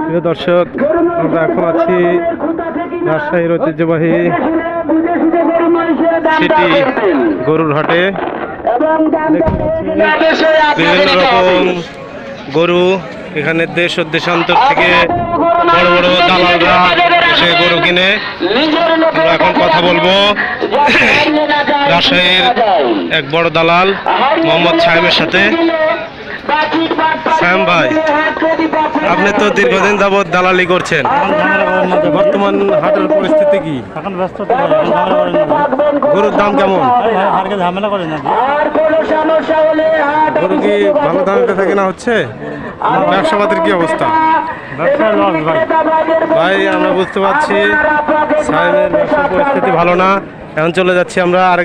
প্রিয় দর্শক, আমরা এখন আছি রাজশাহীর ঐতিহ্যবাহী সিটি গরুর হাটে। বিভিন্ন রকম গরু এখানে দেশ ও দেশান্তর থেকে বড় বড় দালালরা এসে গরু কিনে। আমরা এখন কথা বলবো রাজশাহীর এক বড় দালাল মোহাম্মদ সাহেবের সাথে। সাহেব ভাই, আপনি তো দীর্ঘদিন যাবৎ দালালি করছেন, বর্তমান হাটের পরিস্থিতি কি? এখন ব্যস্ত গরুর দাম কেমন? ঝামেলা করে না, গরু কি ভালো দামে বেচা কেনা হচ্ছে? ব্যবসা পাতির কি অবস্থা? ব্যবসা লস ভাই। ভাই, আমরা বুঝতে পারছি সাহেবের ব্যবসার পরিস্থিতি ভালো না। এখন চলে যাচ্ছি আমরা আরেক